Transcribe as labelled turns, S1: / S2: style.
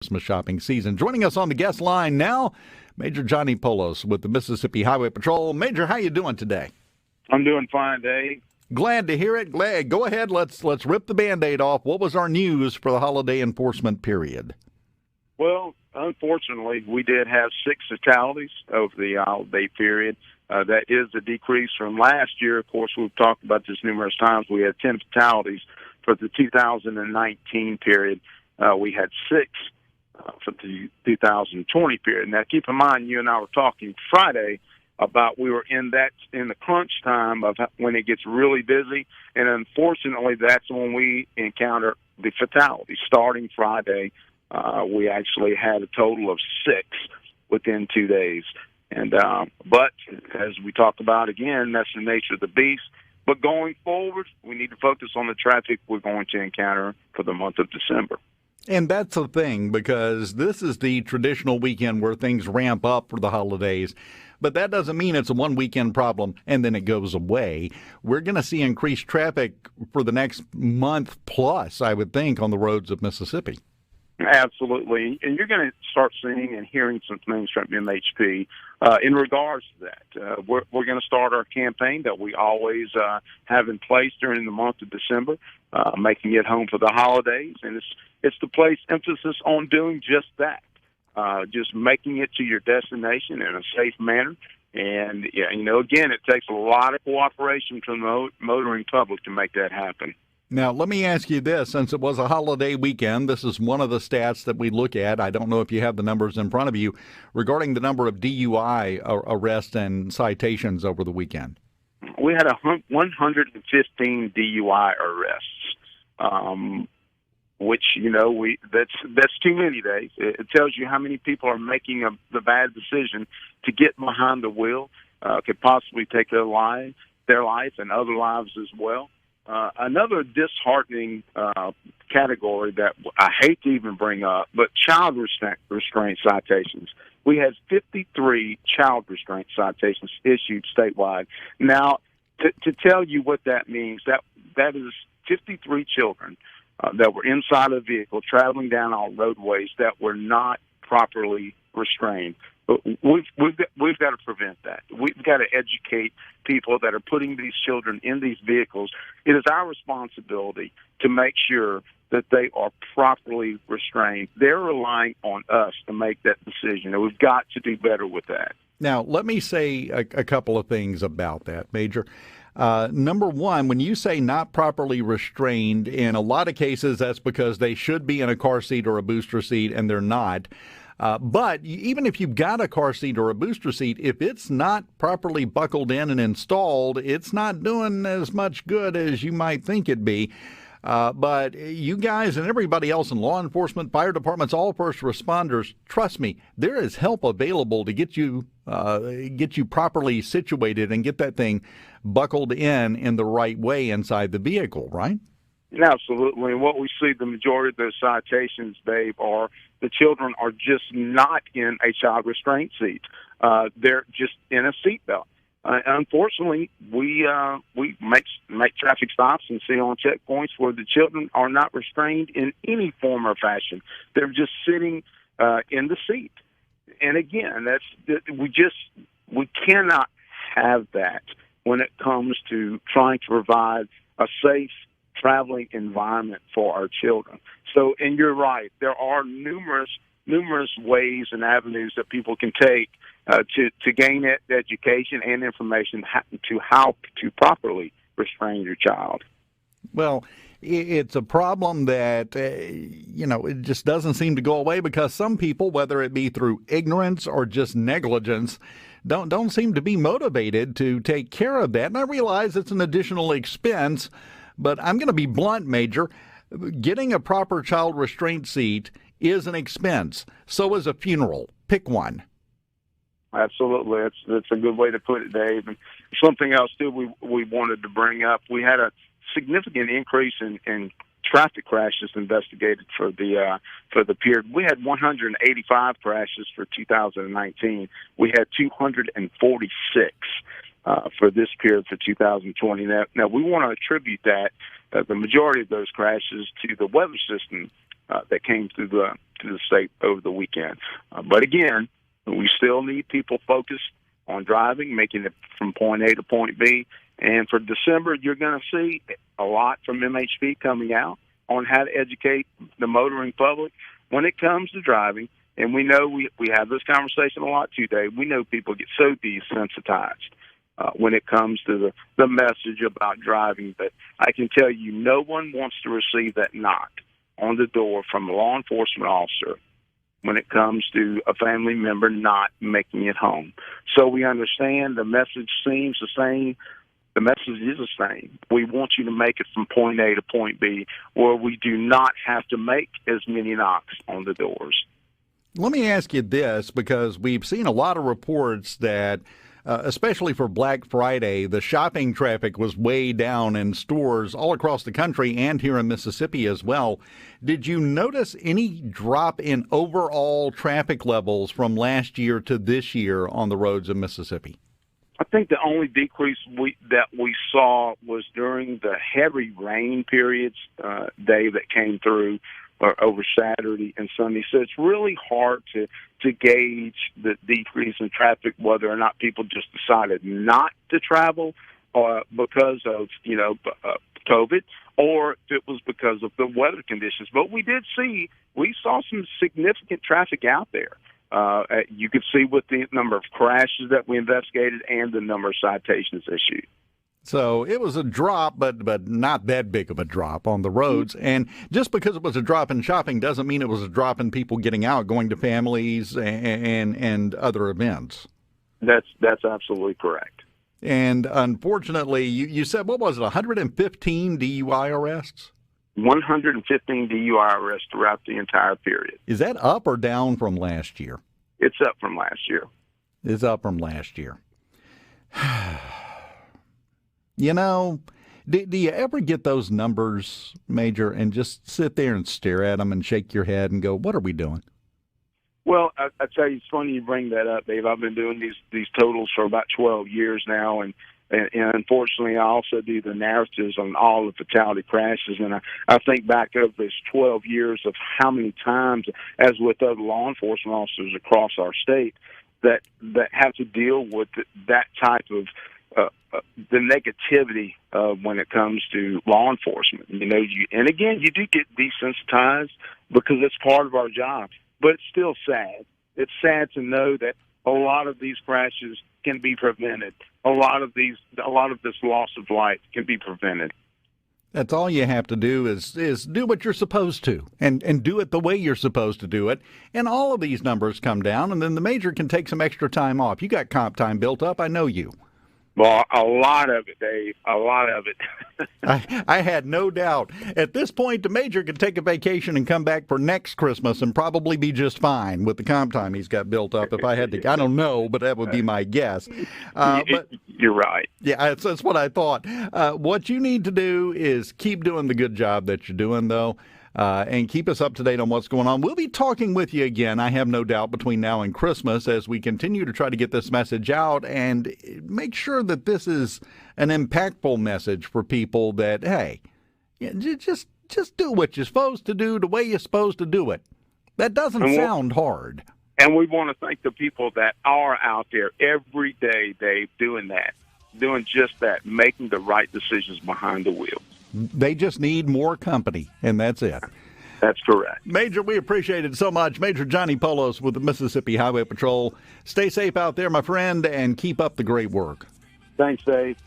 S1: Christmas shopping season. Joining us on the guest line now, Major Johnny Poulos with the Mississippi Highway Patrol. Major, how you doing today?
S2: I'm doing fine, Dave.
S1: Glad to hear it. Glad. Go ahead. Let's rip the Band-Aid off. What was our news for the holiday enforcement period?
S2: Well, unfortunately, we did have 6 fatalities over the holiday period. That is a decrease from last year. Of course, we've talked about this numerous times. We had 10 fatalities for the 2019 period. We had 6 for the 2020 period. Now, keep in mind, you and I were talking Friday about we were in the crunch time of when it gets really busy, and unfortunately, that's when we encounter the fatalities. Starting Friday, we actually had a total of 6 within 2 days. And but as we talked about again, that's the nature of the beast. But going forward, we need to focus on the traffic we're going to encounter for the month of December.
S1: And that's the thing, because this is the traditional weekend where things ramp up for the holidays. But that doesn't mean it's a one-weekend problem and then it goes away. We're going to see increased traffic for the next month plus, I would think, on the roads of Mississippi.
S2: Absolutely. And you're going to start seeing and hearing some things from MHP in regards to that. We're going to start our campaign that we always have in place during the month of December, making it home for the holidays. And it's to place emphasis on doing just that, just making it to your destination in a safe manner. And, again, it takes a lot of cooperation from the motoring public to make that happen.
S1: Now, let me ask you this. Since it was a holiday weekend, this is one of the stats that we look at. I don't know if you have the numbers in front of you regarding the number of DUI arrests and citations over the weekend.
S2: We had 115 DUI arrests, which, that's too many days. It tells you how many people are making the bad decision to get behind the wheel, could possibly take their life and other lives as well. Another disheartening category that I hate to even bring up, but child restraint citations. We had 53 child restraint citations issued statewide. Now, to tell you what that means, that is 53 children that were inside a vehicle traveling down our roadways that were not properly restrained. We've got to prevent that. We've got to educate people that are putting these children in these vehicles. It is our responsibility to make sure that they are properly restrained. They're relying on us to make that decision, and we've got to do better with that.
S1: Now, let me say a couple of things about that, Major. Number one, when you say not properly restrained, in a lot of cases, that's because they should be in a car seat or a booster seat, and they're not. But even if you've got a car seat or a booster seat, if it's not properly buckled in and installed, it's not doing as much good as you might think it'd be. But you guys and everybody else in law enforcement, fire departments, all first responders, trust me, there is help available to get you properly situated and get that thing buckled in the right way inside the vehicle, right?
S2: Absolutely. And what we see, the majority of those citations, Dave, are the children are just not in a child restraint seat. They're just in a seatbelt. Unfortunately, we make traffic stops and see on checkpoints where the children are not restrained in any form or fashion. They're just sitting in the seat. And again, we cannot have that when it comes to trying to provide a safe traveling environment for our children. So, and you're right, there are numerous ways and avenues that people can take to gain education and information to how to properly restrain your child.
S1: Well, it's a problem that, it just doesn't seem to go away because some people, whether it be through ignorance or just negligence, don't seem to be motivated to take care of that. And I realize it's an additional expense, but I'm going to be blunt, Major. Getting a proper child restraint seat is an expense. So is a funeral. Pick one.
S2: Absolutely. That's a good way to put it, Dave. And something else, too, we wanted to bring up. We had a significant increase in traffic crashes investigated for the period. We had 185 crashes for 2019. We had 246 for this period for 2020. Now we want to attribute that the majority of those crashes to the weather system that came through the state over the weekend. But again, we still need people focused on driving, making it from point A to point B. And for December, you're going to see a lot from MHP coming out on how to educate the motoring public when it comes to driving. And we know we have this conversation a lot today. We know people get so desensitized when it comes to the message about driving. But I can tell you, no one wants to receive that knock on the door from a law enforcement officer when it comes to a family member not making it home. So we understand the message seems the same. The message is the same. We want you to make it from point A to point B, where we do not have to make as many knocks on the doors.
S1: Let me ask you this, because we've seen a lot of reports that, especially for Black Friday, the shopping traffic was way down in stores all across the country and here in Mississippi as well. Did you notice any drop in overall traffic levels from last year to this year on the roads of Mississippi?
S2: I think the only decrease that we saw was during the heavy rain periods, Dave, that came through over Saturday and Sunday. So it's really hard to gauge the decrease in traffic, whether or not people just decided not to travel because of, COVID, or if it was because of the weather conditions. But we saw some significant traffic out there. You could see with the number of crashes that we investigated and the number of citations issued.
S1: So it was a drop, but not that big of a drop on the roads. And just because it was a drop in shopping doesn't mean it was a drop in people getting out, going to families and other events.
S2: That's absolutely correct.
S1: And unfortunately, you said, what was it, 115 DUI arrests?
S2: 115 DUI arrests throughout the entire period.
S1: Is that up or down from last year?
S2: It's up from last year.
S1: It's up from last year. Do you ever get those numbers, Major, and just sit there and stare at them and shake your head and go, what are we doing?
S2: Well, I tell you, it's funny you bring that up, Dave. I've been doing these totals for about 12 years now, and unfortunately, I also do the narratives on all the fatality crashes. And I think back over this 12 years of how many times, as with other law enforcement officers across our state, that have to deal with that type of the negativity when it comes to law enforcement. And again, you do get desensitized because it's part of our job. But it's still sad. It's sad to know that a lot of these crashes can be prevented. A lot of this loss of life can be prevented.
S1: That's all you have to do is do what you're supposed to and do it the way you're supposed to do it. And all of these numbers come down, and then the Major can take some extra time off. You got comp time built up. I know you.
S2: Well, a lot of it, Dave. A lot of it.
S1: I had no doubt. At this point, the Major could take a vacation and come back for next Christmas and probably be just fine with the comp time he's got built up. If I had to, I don't know, but that would be my guess.
S2: But you're right.
S1: Yeah, that's what I thought. What you need to do is keep doing the good job that you're doing, though. And keep us up to date on what's going on. We'll be talking with you again, I have no doubt, between now and Christmas as we continue to try to get this message out and make sure that this is an impactful message for people that, hey, just do what you're supposed to do the way you're supposed to do it. That doesn't sound hard.
S2: And we want to thank the people that are out there every day, Dave, doing just that, making the right decisions behind the wheel.
S1: They just need more company, and that's it.
S2: That's correct.
S1: Major, we appreciate it so much. Major Johnny Poulos with the Mississippi Highway Patrol. Stay safe out there, my friend, and keep up the great work.
S2: Thanks, Dave.